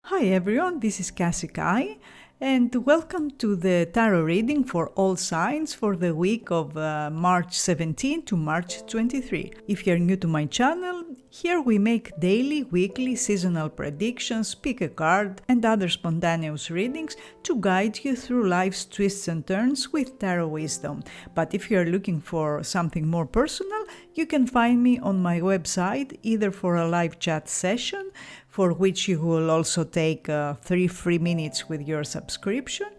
Hi everyone, this is Kassie and welcome to the tarot reading for all signs for the week of March 17 to March 23. If you're new to my channel, here we make daily, weekly, seasonal predictions, pick a card, and other spontaneous readings to guide you through life's twists and turns with tarot wisdom. But if you're looking for something more personal, you can find me on my website either for a live chat session, for which you will also take 3 free minutes with your subscription,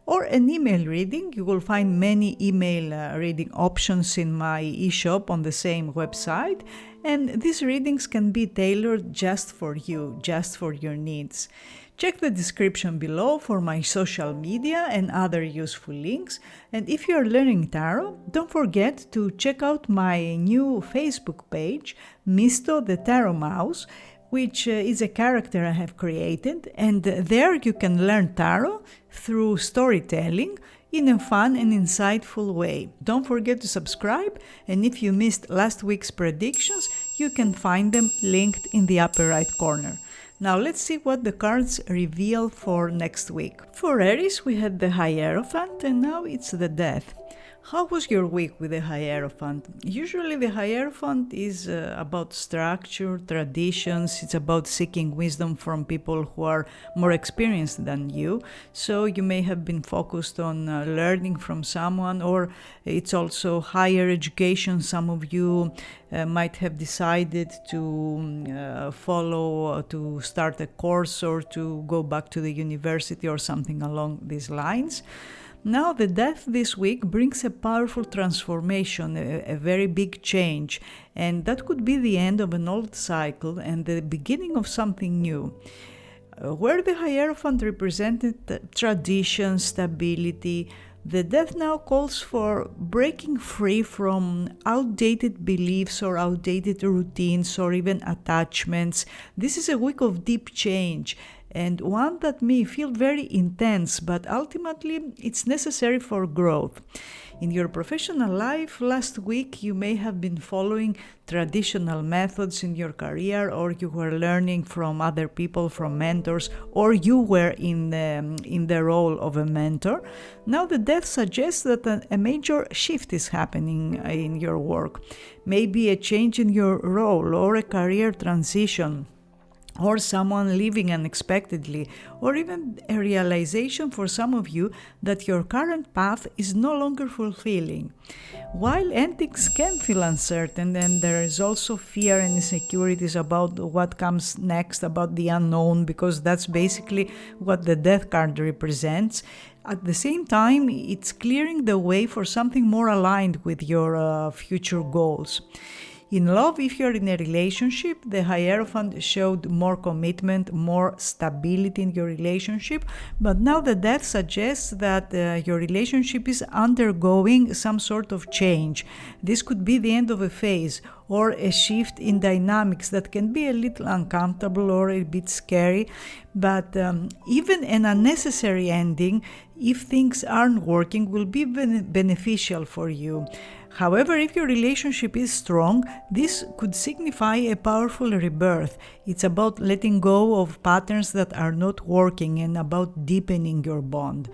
or an email reading. You will find many email reading options in my e-shop on the same website, and these readings can be tailored just for you, just for your needs. Check the description below for my social media and other useful links. And if you are learning tarot, don't forget to check out my new Facebook page, Misto the Tarot Mouse, which is a character I have created, and there you can learn tarot through storytelling in a fun and insightful way. Don't forget to subscribe, and if you missed last week's predictions, you can find them linked in the upper right corner. Now let's see what the cards reveal for next week. For Aries, we had the Hierophant, and now it's the Death. How was your week with the Hierophant? Usually the Hierophant is about structure, traditions, it's about seeking wisdom from people who are more experienced than you. So you may have been focused on learning from someone, or it's also higher education. Some of you might have decided to to start a course or to go back to the university or something along these lines. Now the Death this week brings a powerful transformation, a very big change, and that could be the end of an old cycle and the beginning of something new. Where the Hierophant represented tradition, stability, the Death now calls for breaking free from outdated beliefs or outdated routines or even attachments. This is a week of deep change, and one that may feel very intense, but ultimately it's necessary for growth. In your professional life, last week you may have been following traditional methods in your career, or you were learning from other people, from mentors, or you were in the role of a mentor. Now the Death suggests that a major shift is happening in your work. Maybe a change in your role or a career transition, or someone leaving unexpectedly, or even a realization for some of you that your current path is no longer fulfilling. While endings can feel uncertain, and there is also fear and insecurities about what comes next, about the unknown, because that's basically what the Death card represents. At the same time, it's clearing the way for something more aligned with your future goals. In love, if you're in a relationship, the Hierophant showed more commitment, more stability in your relationship, but now the Death suggests that your relationship is undergoing some sort of change. This could be the end of a phase or a shift in dynamics that can be a little uncomfortable or a bit scary, but even an unnecessary ending, if things aren't working, will be beneficial for you. However, if your relationship is strong, this could signify a powerful rebirth. It's about letting go of patterns that are not working and about deepening your bond.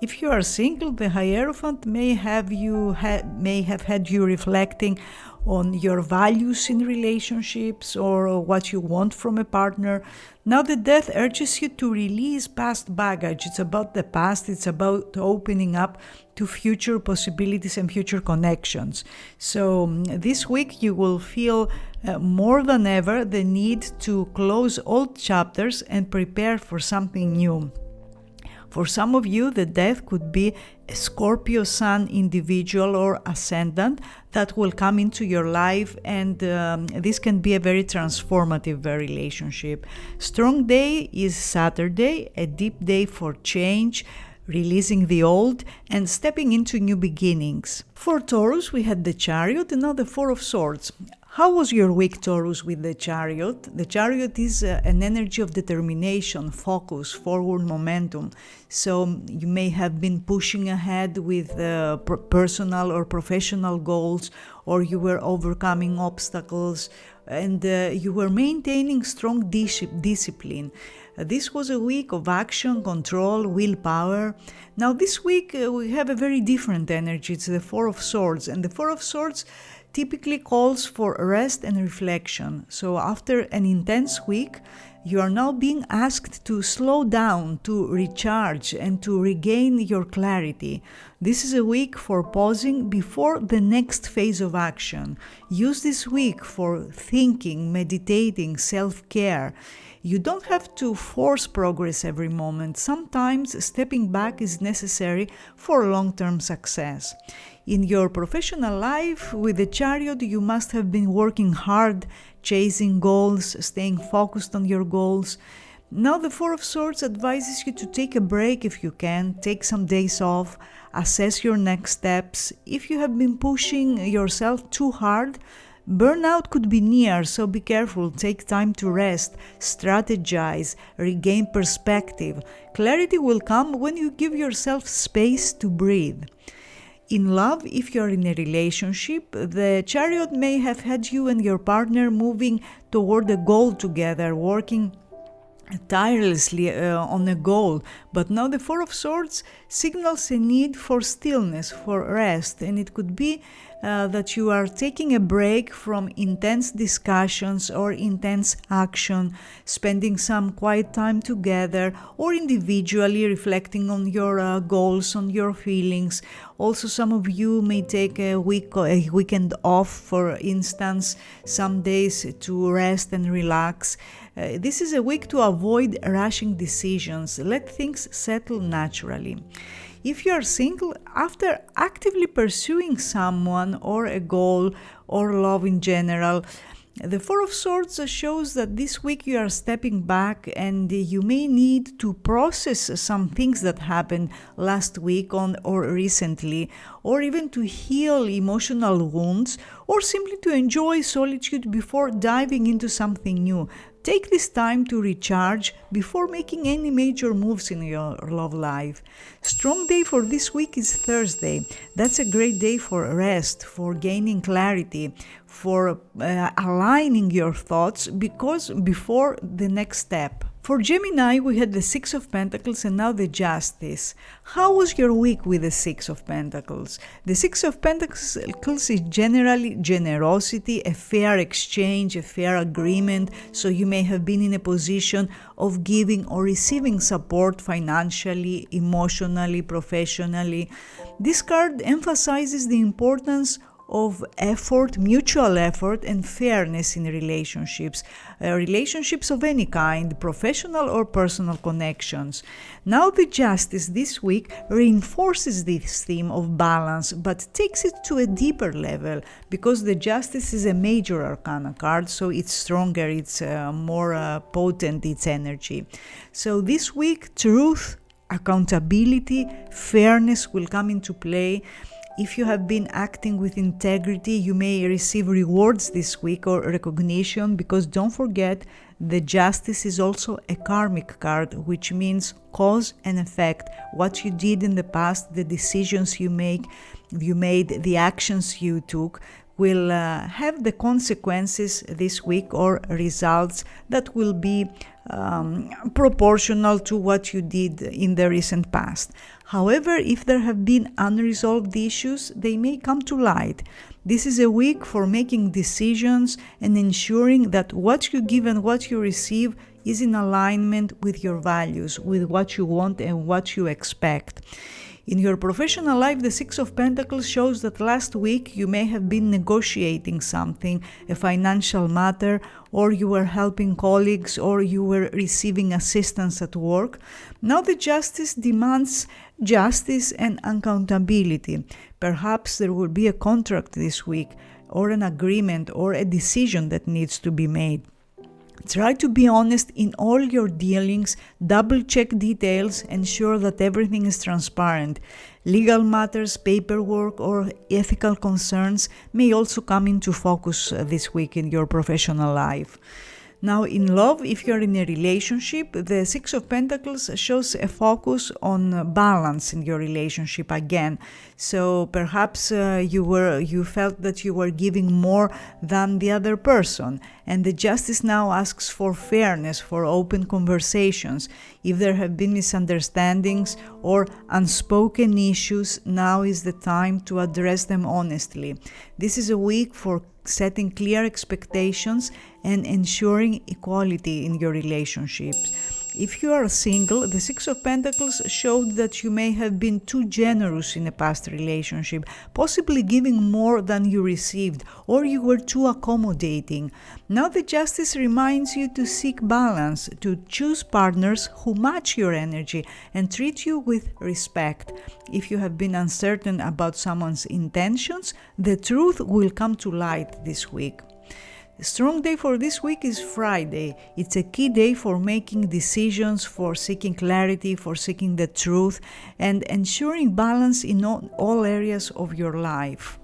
If you are single, the Hierophant may have had you reflecting on your values in relationships or what you want from a partner. Now the Death urges you to release past baggage. It's about the past, it's about opening up to future possibilities and future connections. So this week you will feel more than ever the need to close old chapters and prepare for something new. For some of you, the Death could be a Scorpio Sun individual or ascendant that will come into your life, and this can be a very transformative relationship. Strong day is Saturday, a deep day for change, releasing the old and stepping into new beginnings. For Taurus, we had the Chariot and now the Four of Swords. How was your week, Taurus, with the Chariot? The Chariot is an energy of determination, focus, forward momentum. So you may have been pushing ahead with personal or professional goals, or you were overcoming obstacles, and you were maintaining strong discipline. This was a week of action, control, willpower. Now this week we have a very different energy. It's the Four of Swords, and the Four of Swords typically calls for rest and reflection. So after an intense week, you are now being asked to slow down, to recharge, and to regain your clarity. This is a week for pausing before the next phase of action. Use this week for thinking, meditating, self-care. You don't have to force progress every moment. Sometimes stepping back is necessary for long-term success. In your professional life, with the Chariot, you must have been working hard, chasing goals, staying focused on your goals. Now the Four of Swords advises you to take a break if you can, take some days off, assess your next steps. If you have been pushing yourself too hard, burnout could be near, so be careful. Take time to rest, strategize, regain perspective. Clarity will come when you give yourself space to breathe. In love, if you're in a relationship, the Chariot may have had you and your partner moving toward a goal together, working tirelessly on a goal, but now the Four of Swords signals a need for stillness, for rest, and it could be that you are taking a break from intense discussions or intense action, spending some quiet time together, or individually reflecting on your goals, on your feelings. Also, some of you may take a weekend off, for instance, some days to rest and relax. This is a week to avoid rushing decisions. Let things settle naturally. If you are single, after actively pursuing someone or a goal or love in general, the Four of Swords shows that this week you are stepping back and you may need to process some things that happened last week or recently, or even to heal emotional wounds, or simply to enjoy solitude before diving into something new. Take this time to recharge before making any major moves in your love life. Strong day for this week is Thursday. That's a great day for rest, for gaining clarity, for aligning your thoughts before the next step. For Gemini, we had the Six of Pentacles and now the Justice. How was your week with the Six of Pentacles? The Six of Pentacles is generally generosity, a fair exchange, a fair agreement, so you may have been in a position of giving or receiving support financially, emotionally, professionally. This card emphasizes the importance of effort, mutual effort, and fairness in relationships. Relationships of any kind, professional or personal connections. Now the Justice this week reinforces this theme of balance, but takes it to a deeper level, because the Justice is a major arcana card, so it's stronger, it's more potent, its energy. So this week, truth, accountability, fairness will come into play. If you have been acting with integrity, you may receive rewards this week or recognition, because don't forget, the Justice is also a karmic card, which means cause and effect. What you did in the past, the decisions you made, the actions you took, will have the consequences this week, or results that will be proportional to what you did in the recent past. However, if there have been unresolved issues, they may come to light. This is a week for making decisions and ensuring that what you give and what you receive is in alignment with your values, with what you want and what you expect. In your professional life, the Six of Pentacles shows that last week you may have been negotiating something, a financial matter, or you were helping colleagues, or you were receiving assistance at work. Now the Justice demands justice and accountability. Perhaps there will be a contract this week, or an agreement, or a decision that needs to be made. Try to be honest in all your dealings, double-check details, ensure that everything is transparent. Legal matters, paperwork, or ethical concerns may also come into focus this week in your professional life. Now in love, if you're in a relationship, the Six of Pentacles shows a focus on balance in your relationship again. So perhaps you felt that you were giving more than the other person, and the Justice now asks for fairness, for open conversations. If there have been misunderstandings or unspoken issues, now is the time to address them honestly. This is a week for setting clear expectations and ensuring equality in your relationships. If you are single, the Six of Pentacles showed that you may have been too generous in a past relationship, possibly giving more than you received, or you were too accommodating. Now the Justice reminds you to seek balance, to choose partners who match your energy and treat you with respect. If you have been uncertain about someone's intentions, the truth will come to light this week. A strong day for this week is Friday. It's a key day for making decisions, for seeking clarity, for seeking the truth, and ensuring balance in all areas of your life.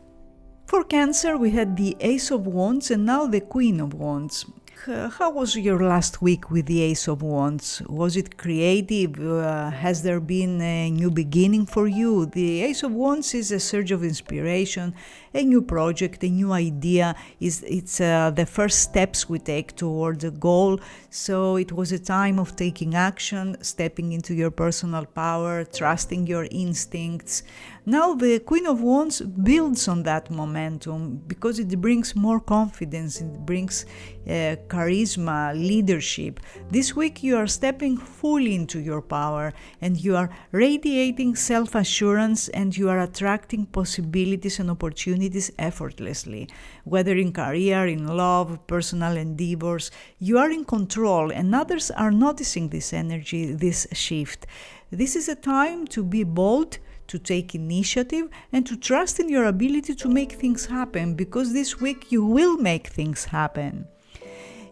For Cancer, we had the Ace of Wands and now the Queen of Wands. How was your last week with the Ace of Wands? Was it creative? Has there been a new beginning for you? The Ace of Wands is a surge of inspiration, a new project, a new idea. It's the first steps we take towards a goal. So it was a time of taking action, stepping into your personal power, trusting your instincts. Now the Queen of Wands builds on that momentum because it brings more confidence, it brings charisma, leadership. This week you are stepping fully into your power and you are radiating self-assurance and you are attracting possibilities and opportunities effortlessly. Whether in career, in love, personal endeavors, you are in control and others are noticing this energy, this shift. This is a time to be bold, to take initiative, and to trust in your ability to make things happen, because this week you will make things happen.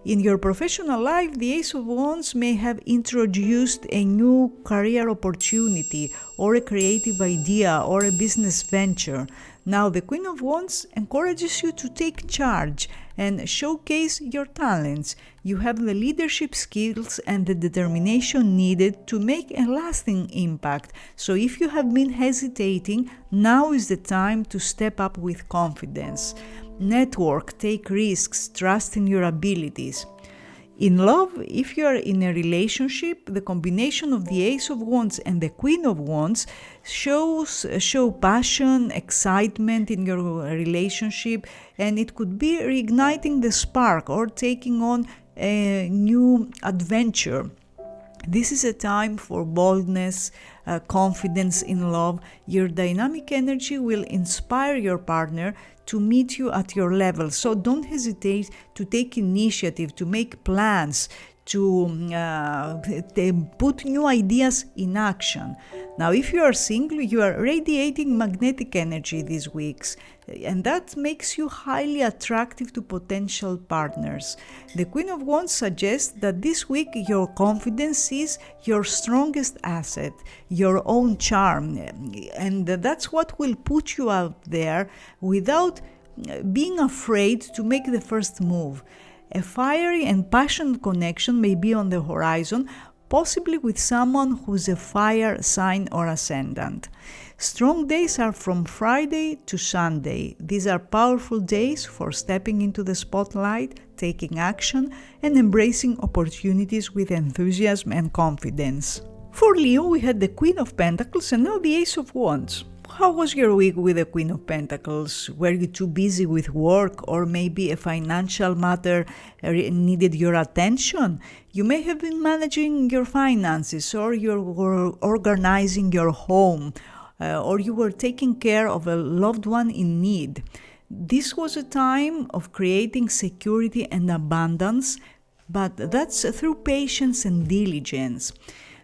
In your professional life, the Ace of Wands may have introduced a new career opportunity or a creative idea or a business venture. Now the Queen of Wands encourages you to take charge and showcase your talents. You have the leadership skills and the determination needed to make a lasting impact. So if you have been hesitating, now is the time to step up with confidence. Network, take risks, trust in your abilities. In love, if you are in a relationship, the combination of the Ace of Wands and the Queen of Wands show passion, excitement in your relationship, and it could be reigniting the spark or taking on a new adventure. This is a time for boldness, confidence in love. Your dynamic energy will inspire your partner to meet you at your level. So don't hesitate to take initiative, to make plans, to put new ideas in action. Now, if you are single, you are radiating magnetic energy these weeks, and that makes you highly attractive to potential partners. The Queen of Wands suggests that this week your confidence is your strongest asset, your own charm, and that's what will put you out there without being afraid to make the first move. A fiery and passionate connection may be on the horizon, possibly with someone who's a fire sign or ascendant. Strong days are from Friday to Sunday. These are powerful days for stepping into the spotlight, taking action, and embracing opportunities with enthusiasm and confidence. For Leo, we had the Queen of Pentacles and now the Ace of Wands. How was your week with the Queen of Pentacles? Were you too busy with work, or maybe a financial matter needed your attention? You may have been managing your finances, or you were organizing your home, or you were taking care of a loved one in need. This was a time of creating security and abundance, but that's through patience and diligence.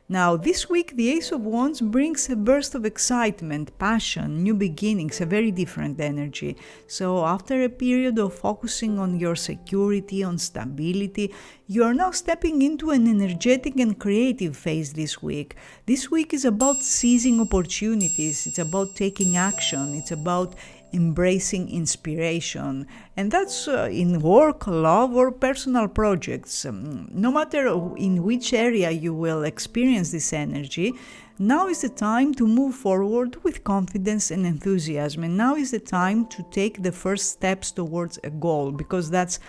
Now, this week, the Ace of Wands brings a burst of excitement, passion, new beginnings, a very different energy. So after a period of focusing on your security, on stability, you are now stepping into an energetic and creative phase this week. This week is about seizing opportunities, it's about taking action, it's about embracing inspiration. And that's in work, love, or personal projects. No matter in which area you will experience this energy, now is the time to move forward with confidence and enthusiasm. And now is the time to take the first steps towards a goal, because that's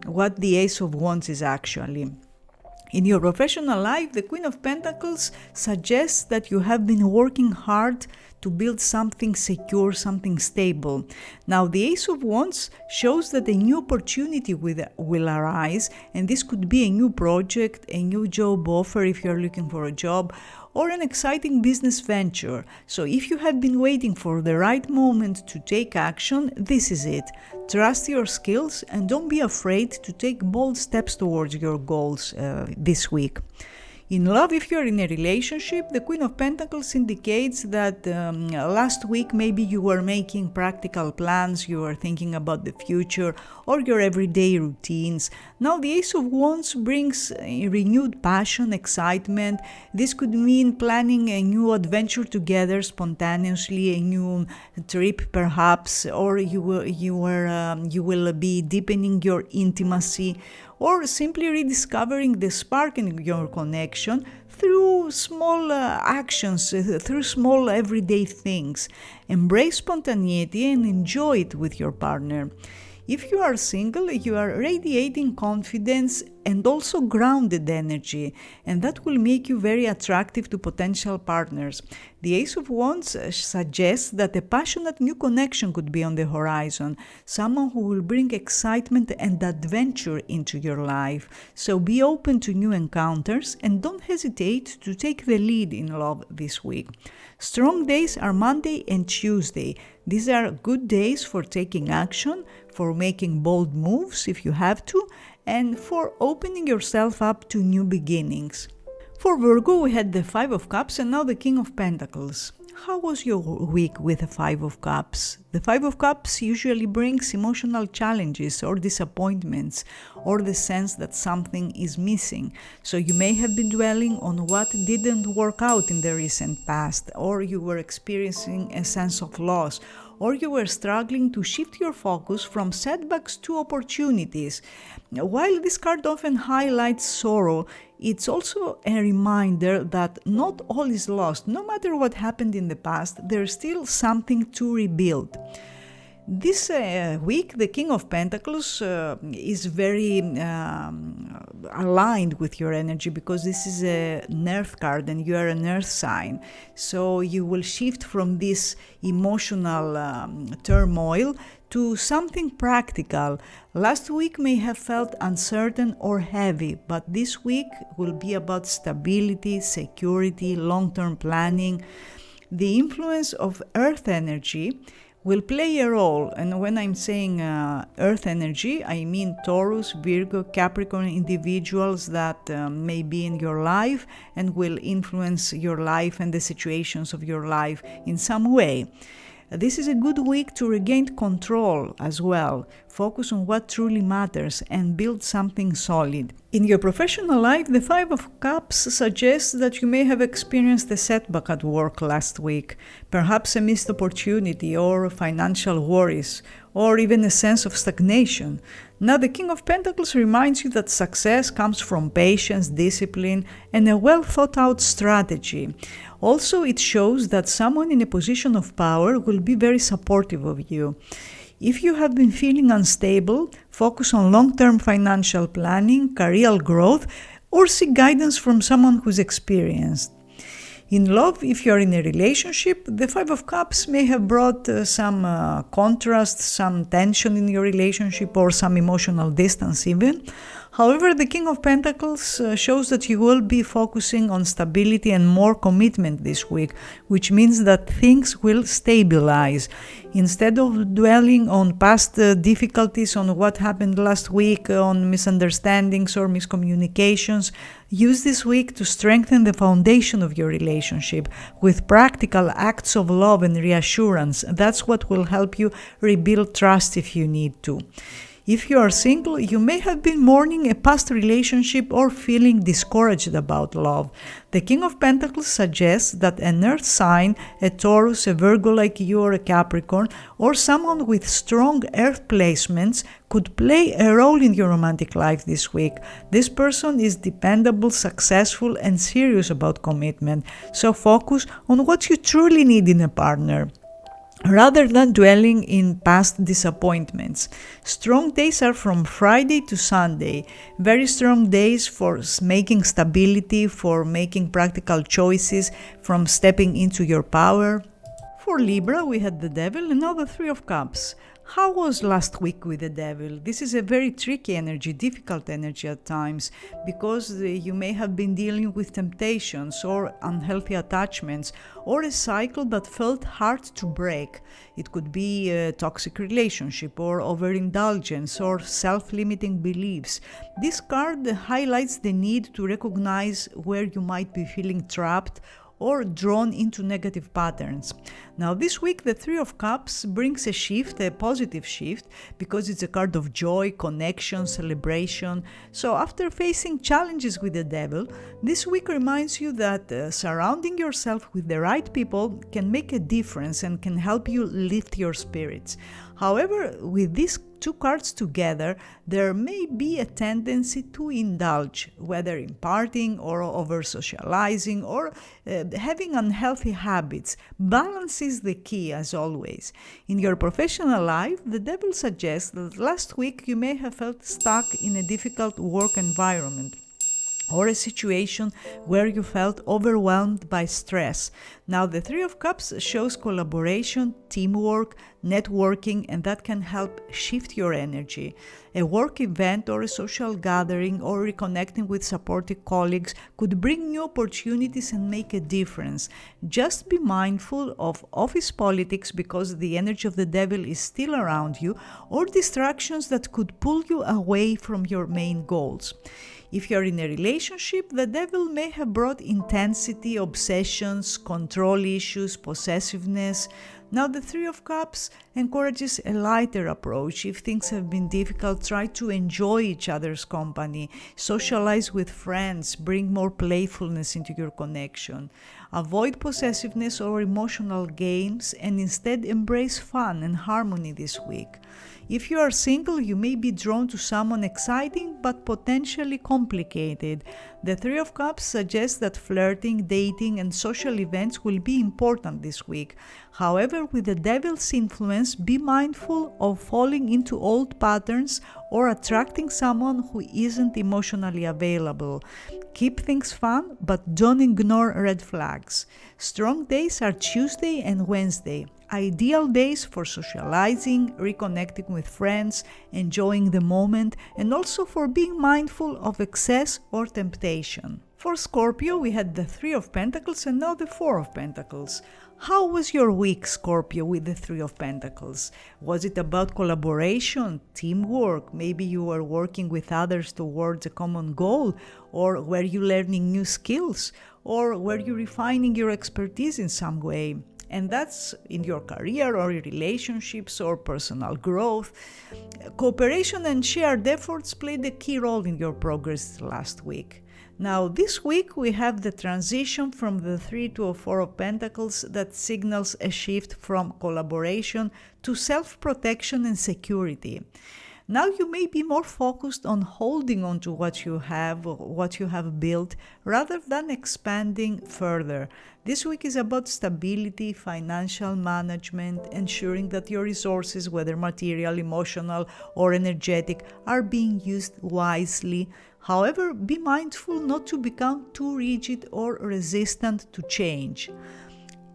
what the Ace of Wands is actually. In your professional life, the Queen of Pentacles suggests that you have been working hard to build something secure, something stable. Now, the Ace of Wands shows that a new opportunity will arise, and this could be a new project, a new job offer if you're looking for a job, or an exciting business venture. So if you have been waiting for the right moment to take action, this is it. Trust your skills and don't be afraid to take bold steps towards your goals this week. In love, if you're in a relationship, the Queen of Pentacles indicates that last week maybe you were making practical plans, you were thinking about the future or your everyday routines. Now the Ace of Wands brings renewed passion, excitement. This could mean planning a new adventure together spontaneously, a new trip perhaps, or you will be deepening your intimacy, or simply rediscovering the spark in your connection through small actions, through small everyday things. Embrace spontaneity and enjoy it with your partner. If you are single, you are radiating confidence and also grounded energy, and that will make you very attractive to potential partners. The Ace of Wands suggests that a passionate new connection could be on the horizon, someone who will bring excitement and adventure into your life. So be open to new encounters and don't hesitate to take the lead in love this week. Strong days are Monday and Tuesday. These are good days for taking action, for making bold moves if you have to, and for opening yourself up to new beginnings. For Virgo, we had the Five of Cups and now the King of Pentacles. How was your week with the Five of Cups? The Five of Cups usually brings emotional challenges or disappointments, or the sense that something is missing. So you may have been dwelling on what didn't work out in the recent past, or you were experiencing a sense of loss, or you were struggling to shift your focus from setbacks to opportunities. While this card often highlights sorrow, it's also a reminder that not all is lost. No matter what happened in the past, there's still something to rebuild. This week, the King of Pentacles is very aligned with your energy, because this is an earth card and you are an earth sign. So you will shift from this emotional turmoil to something practical. Last week may have felt uncertain or heavy, but this week will be about stability, security, long-term planning. The influence of earth energy will play a role, and when I'm saying earth energy, I mean Taurus, Virgo, Capricorn individuals that may be in your life and will influence your life and the situations of your life in some way. This is a good week to regain control as well, focus on what truly matters and build something solid. In your professional life, the Five of Cups suggests that you may have experienced a setback at work last week, perhaps a missed opportunity or financial worries, or even a sense of stagnation. Now the King of Pentacles reminds you that success comes from patience, discipline, and a well thought out strategy. Also, it shows that someone in a position of power will be very supportive of you. If you have been feeling unstable, focus on long-term financial planning, career growth, or seek guidance from someone who's experienced. In love, if you're in a relationship, the Five of Cups may have brought some contrast, some tension in your relationship, or some emotional distance even. However, the King of Pentacles shows that you will be focusing on stability and more commitment this week, which means that things will stabilize. Instead of dwelling on past difficulties, on what happened last week, on misunderstandings or miscommunications, use this week to strengthen the foundation of your relationship with practical acts of love and reassurance. That's what will help you rebuild trust if you need to. If you are single, you may have been mourning a past relationship or feeling discouraged about love. The King of Pentacles suggests that an earth sign, a Taurus, a Virgo like you, or a Capricorn, or someone with strong earth placements could play a role in your romantic life this week. This person is dependable, successful, and serious about commitment, so focus on what you truly need in a partner, rather than dwelling in past disappointments. Strong days are from Friday to Sunday. Very strong days for making stability, for making practical choices, from stepping into your power. For Libra, we had the Devil and now the Three of Cups. How was last week with the Devil? This is a very tricky energy, difficult energy at times, because you may have been dealing with temptations or unhealthy attachments, or a cycle that felt hard to break. It could be a toxic relationship, or overindulgence, or self-limiting beliefs. This card highlights the need to recognize where you might be feeling trapped or drawn into negative patterns. Now this week the Three of Cups brings a shift, a positive shift, because it's a card of joy, connection, celebration. So after facing challenges with the Devil, this week reminds you that surrounding yourself with the right people can make a difference and can help you lift your spirits. However, with these two cards together, there may be a tendency to indulge, whether in partying or over socializing or having unhealthy habits. Balance is the key, as always. In your professional life, the Devil suggests that last week you may have felt stuck in a difficult work environment, or a situation where you felt overwhelmed by stress. Now the Three of Cups shows collaboration, teamwork, networking, and that can help shift your energy. A work event or a social gathering or reconnecting with supportive colleagues could bring new opportunities and make a difference. Just be mindful of office politics, because the energy of the Devil is still around you, or distractions that could pull you away from your main goals. If you're in a relationship, the Devil may have brought intensity, obsessions, control issues, possessiveness. Now the Three of Cups encourages a lighter approach. If things have been difficult, try to enjoy each other's company, socialize with friends, bring more playfulness into your connection. Avoid possessiveness or emotional games and instead embrace fun and harmony this week. If you are single, you may be drawn to someone exciting but potentially complicated. The Three of Cups suggests that flirting, dating, and social events will be important this week. However, with the Devil's influence, be mindful of falling into old patterns or attracting someone who isn't emotionally available. Keep things fun, but don't ignore red flags. Strong days are Tuesday and Wednesday. Ideal days for socializing, reconnecting with friends, enjoying the moment, and also for being mindful of excess or temptation. For Scorpio, we had the Three of Pentacles and now the Four of Pentacles. How was your week, Scorpio, with the Three of Pentacles? Was it about collaboration, teamwork? Maybe you were working with others towards a common goal? Or were you learning new skills? Or were you refining your expertise in some way? And that's in your career or your relationships or personal growth. Cooperation and shared efforts played a key role in your progress last week. Now this week we have the transition from the Three to a Four of Pentacles that signals a shift from collaboration to self-protection and security. Now you may be more focused on holding on to what you have built, rather than expanding further. This week is about stability, financial management, ensuring that your resources, whether material, emotional, or energetic, are being used wisely. However, be mindful not to become too rigid or resistant to change.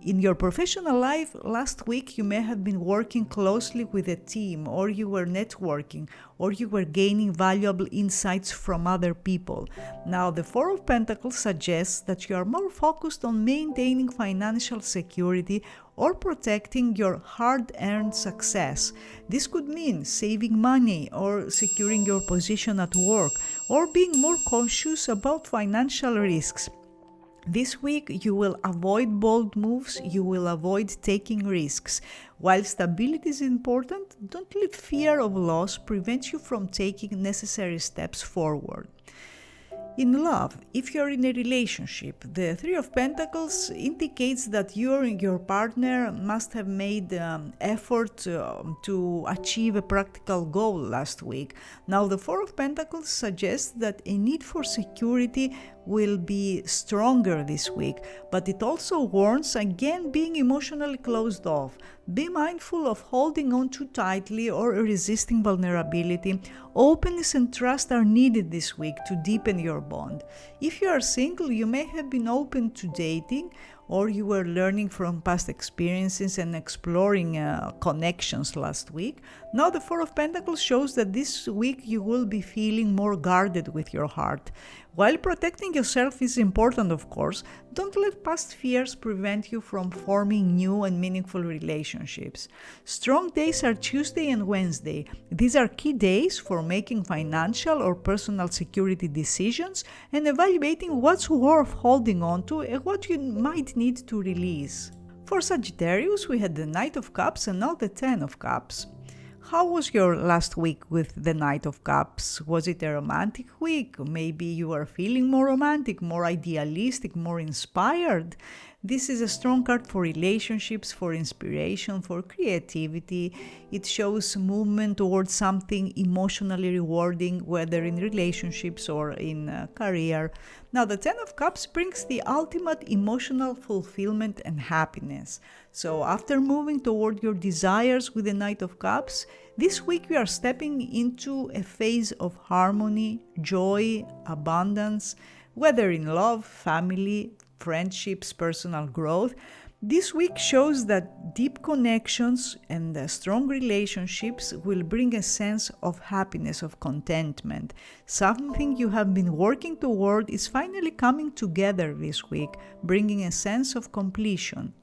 In your professional life, last week you may have been working closely with a team, or you were networking, or you were gaining valuable insights from other people. Now, the Four of Pentacles suggests that you are more focused on maintaining financial security or protecting your hard-earned success. This could mean saving money or securing your position at work, or being more conscious about financial risks. This week you will avoid bold moves, you will avoid taking risks. While stability is important, don't let fear of loss prevent you from taking necessary steps forward. In love, if you're in a relationship, the Three of Pentacles indicates that you and your partner must have made effort to achieve a practical goal last week. Now, the Four of Pentacles suggests that a need for security will be stronger this week, but it also warns against being emotionally closed off. Be mindful of holding on too tightly or resisting vulnerability. Openness and trust are needed this week to deepen your bond. If you are single, you may have been open to dating, or you were learning from past experiences and exploring connections last week. Now the Four of Pentacles shows that this week you will be feeling more guarded with your heart. While protecting yourself is important, of course, don't let past fears prevent you from forming new and meaningful relationships. Strong days are Tuesday and Wednesday. These are key days for making financial or personal security decisions and evaluating what's worth holding on to and what you might need to release. For Sagittarius, we had the Knight of Cups and now the Ten of Cups. How was your last week with the Knight of Cups? Was it a romantic week? Maybe you are feeling more romantic, more idealistic, more inspired. This is a strong card for relationships, for inspiration, for creativity. It shows movement towards something emotionally rewarding, whether in relationships or in career. Now, the Ten of Cups brings the ultimate emotional fulfillment and happiness. So after moving toward your desires with the Knight of Cups, this week we are stepping into a phase of harmony, joy, abundance, whether in love, family, friendships, personal growth. This week shows that deep connections and strong relationships will bring a sense of happiness, of contentment. Something you have been working toward is finally coming together this week, bringing a sense of completion.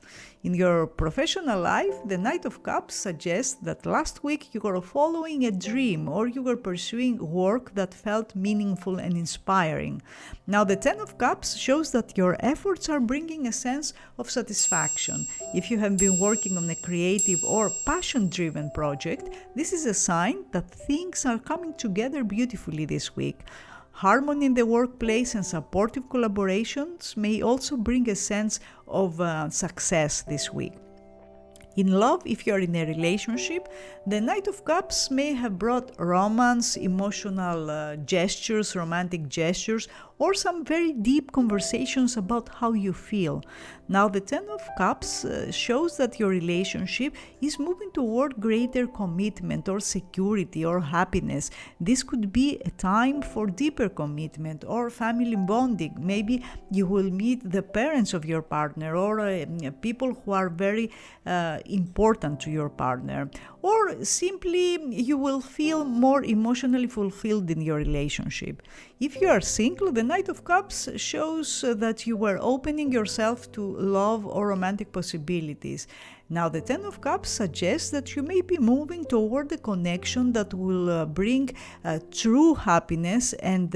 In your professional life, the Knight of Cups suggests that last week you were following a dream or you were pursuing work that felt meaningful and inspiring. Now, the Ten of Cups shows that your efforts are bringing a sense of satisfaction. If you have been working on a creative or passion-driven project, this is a sign that things are coming together beautifully this week. Harmony in the workplace and supportive collaborations may also bring a sense of success this week. In love, if you are in a relationship, the Knight of Cups may have brought romance, emotional gestures, romantic gestures, or some very deep conversations about how you feel. Now, the Ten of Cups shows that your relationship is moving toward greater commitment or security or happiness. This could be a time for deeper commitment or family bonding. Maybe you will meet the parents of your partner or people who are very important to your partner, or simply you will feel more emotionally fulfilled in your relationship. If you are single, the Knight of Cups shows that you were opening yourself to love or romantic possibilities. Now, the Ten of Cups suggests that you may be moving toward a connection that will bring true happiness and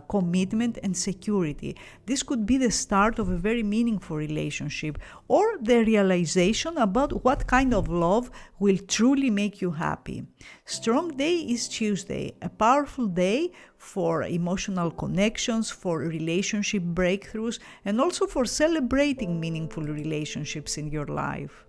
commitment and security. This could be the start of a very meaningful relationship or the realization about what kind of love will truly make you happy. Strong day is Tuesday, a powerful day for emotional connections, for relationship breakthroughs, and also for celebrating meaningful relationships in your life.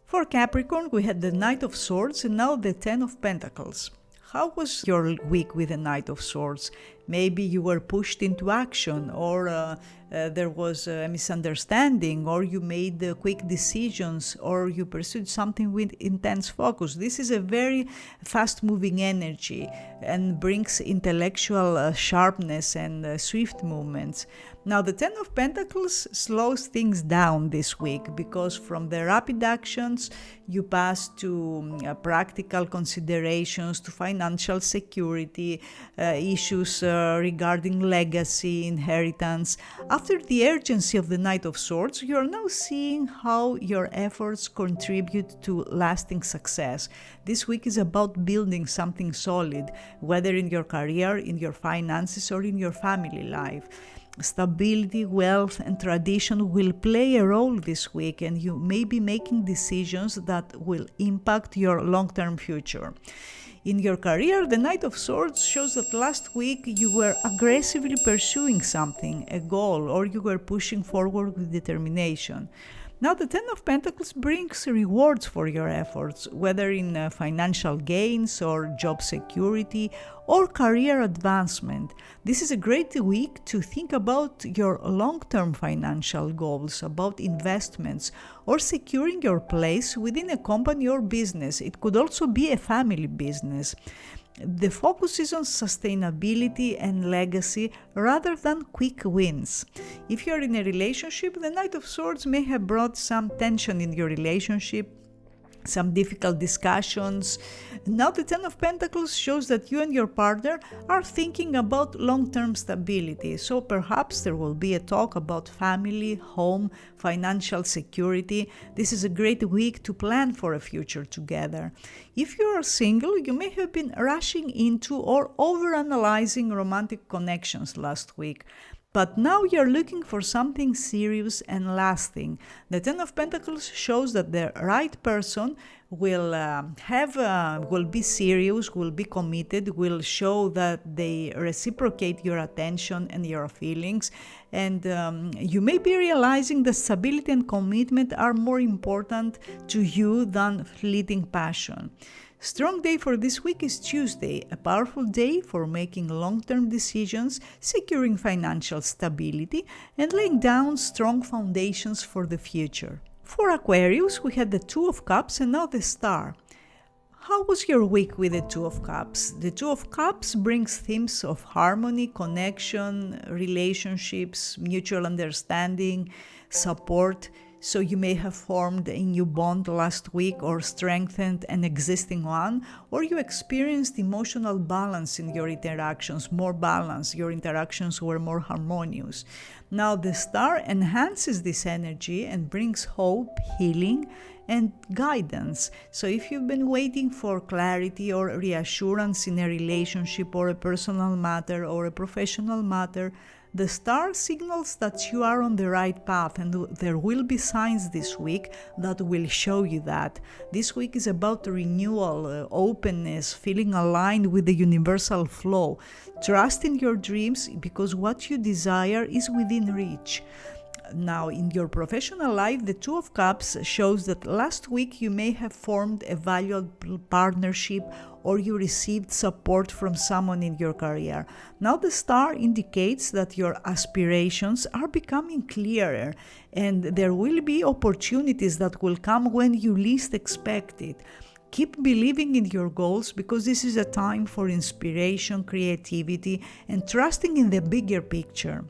For Capricorn, we had the Knight of Swords and now the Ten of Pentacles. How was your week with the Knight of Swords? Maybe you were pushed into action, or there was a misunderstanding, or you made quick decisions, or you pursued something with intense focus. This is a very fast-moving energy and brings intellectual sharpness and swift movements. Now, the Ten of Pentacles slows things down this week because from the rapid actions, you pass to practical considerations, to financial security, issues regarding legacy, inheritance. After the urgency of the Knight of Swords, you are now seeing how your efforts contribute to lasting success. This week is about building something solid, whether in your career, in your finances, or in your family life. Stability, wealth, and tradition will play a role this week, and you may be making decisions that will impact your long-term future. In your career, the Knight of Swords shows that last week you were aggressively pursuing something, a goal, or you were pushing forward with determination. Now, the Ten of Pentacles brings rewards for your efforts, whether in financial gains or job security or career advancement. This is a great week to think about your long-term financial goals, about investments, or securing your place within a company or business. It could also be a family business. The focus is on sustainability and legacy rather than quick wins. If you're in a relationship, the Knight of Swords may have brought some tension in your relationship, some difficult discussions. Now the Ten of Pentacles shows that you and your partner are thinking about long-term stability. So perhaps there will be a talk about family, home, financial security. This is a great week to plan for a future together. If you are single, you may have been rushing into or overanalyzing romantic connections last week. But now you're looking for something serious and lasting. The Ten of Pentacles shows that the right person will be serious, will be committed, will show that they reciprocate your attention and your feelings. And you may be realizing that stability and commitment are more important to you than fleeting passion. Strong day for this week is Tuesday, a powerful day for making long-term decisions, securing financial stability, and laying down strong foundations for the future. For Aquarius, we had the Two of Cups and now the Star. How was your week with the Two of Cups? The Two of Cups brings themes of harmony, connection, relationships, mutual understanding, support. So you may have formed a new bond last week or strengthened an existing one, or you experienced emotional balance in your interactions, more balance, your interactions were more harmonious. Now the Star enhances this energy and brings hope, healing, and guidance. So if you've been waiting for clarity or reassurance in a relationship or a personal matter or a professional matter, the Star signals that you are on the right path, and there will be signs this week that will show you that. This week is about renewal, openness, feeling aligned with the universal flow. Trust in your dreams because what you desire is within reach. Now, in your professional life, the Two of Cups shows that last week you may have formed a valuable partnership or you received support from someone in your career. Now the Star indicates that your aspirations are becoming clearer and there will be opportunities that will come when you least expect it. Keep believing in your goals because this is a time for inspiration, creativity, and trusting in the bigger picture.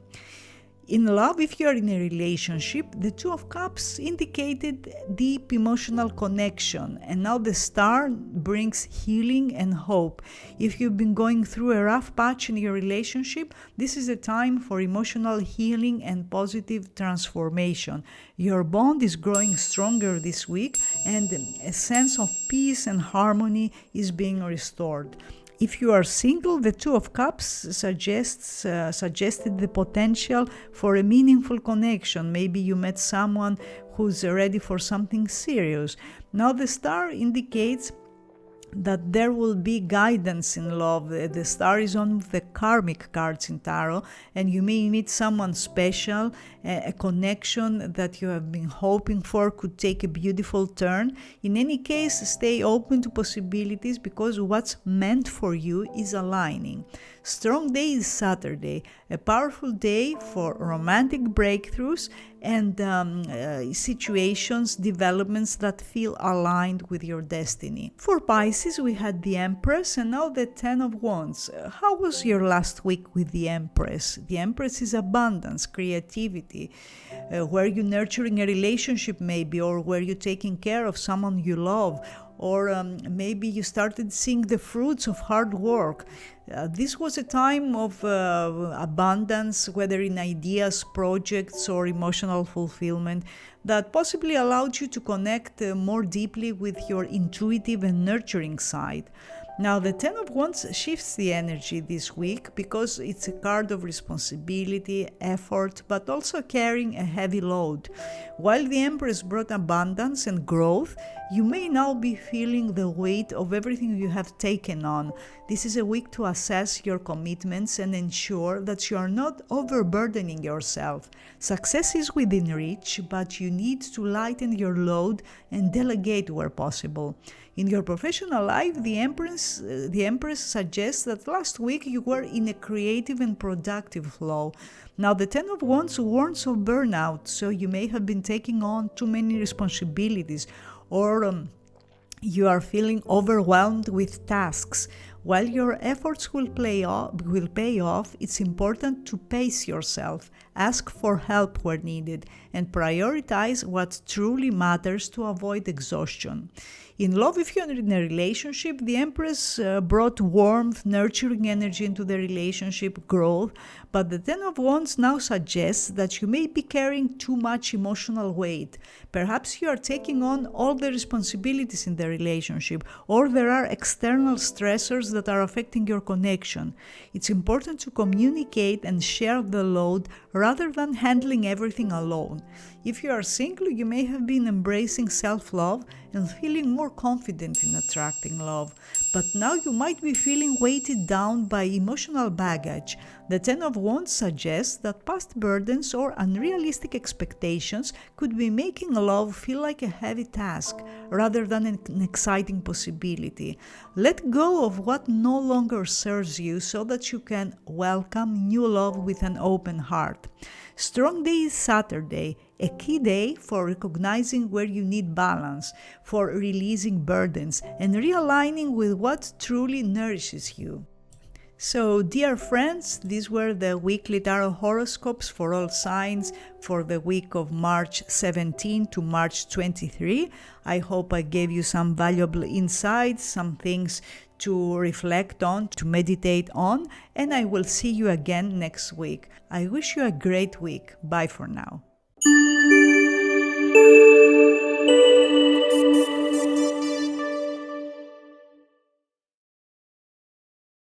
In love, if you are in a relationship, the Two of Cups indicated deep emotional connection, and now the Star brings healing and hope. If you've been going through a rough patch in your relationship, this is a time for emotional healing and positive transformation. Your bond is growing stronger this week, and a sense of peace and harmony is being restored. If you are single, the Two of Cups suggested the potential for a meaningful connection. Maybe you met someone who's ready for something serious. Now the Star indicates that there will be guidance in love. The Star is one of the karmic cards in tarot, and you may meet someone special. A connection that you have been hoping for could take a beautiful turn. In any case, stay open to possibilities because what's meant for you is aligning. Strong day is Saturday, a powerful day for romantic breakthroughs and situations, developments that feel aligned with your destiny. For Pisces, we had the Empress and now the Ten of Wands. How was your last week with the Empress? The Empress is abundance, creativity, where you're nurturing a relationship maybe, or where you're taking care of someone you love, or maybe you started seeing the fruits of hard work. This was a time of abundance, whether in ideas, projects, or emotional fulfillment, that possibly allowed you to connect more deeply with your intuitive and nurturing side. Now, the Ten of Wands shifts the energy this week because it's a card of responsibility, effort, but also carrying a heavy load. While the Empress brought abundance and growth, you may now be feeling the weight of everything you have taken on. This is a week to assess your commitments and ensure that you are not overburdening yourself. Success is within reach, but you need to lighten your load and delegate where possible. In your professional life, the Empress suggests that last week you were in a creative and productive flow. Now, the Ten of Wands warns of burnout, so you may have been taking on too many responsibilities, or you are feeling overwhelmed with tasks. While your efforts will pay off, it's important to pace yourself, ask for help where needed, and prioritize what truly matters to avoid exhaustion. In love, if you're in a relationship, the Empress brought warmth, nurturing energy into the relationship, growth, but the Ten of Wands now suggests that you may be carrying too much emotional weight. Perhaps you are taking on all the responsibilities in the relationship, or there are external stressors that are affecting your connection. It's important to communicate and share the load rather than handling everything alone. If you are single, you may have been embracing self-love and feeling more confident in attracting love. But now you might be feeling weighted down by emotional baggage. The Ten of Wands suggests that past burdens or unrealistic expectations could be making love feel like a heavy task rather than an exciting possibility. Let go of what no longer serves you so that you can welcome new love with an open heart. Strong day is Saturday, a key day for recognizing where you need balance, for releasing burdens, and realigning with what truly nourishes you. So, dear friends, these were the weekly tarot horoscopes for all signs for the week of March 17 to March 23. I hope I gave you some valuable insights, some things to reflect on, to meditate on, and I will see you again next week. I wish you a great week. Bye for now.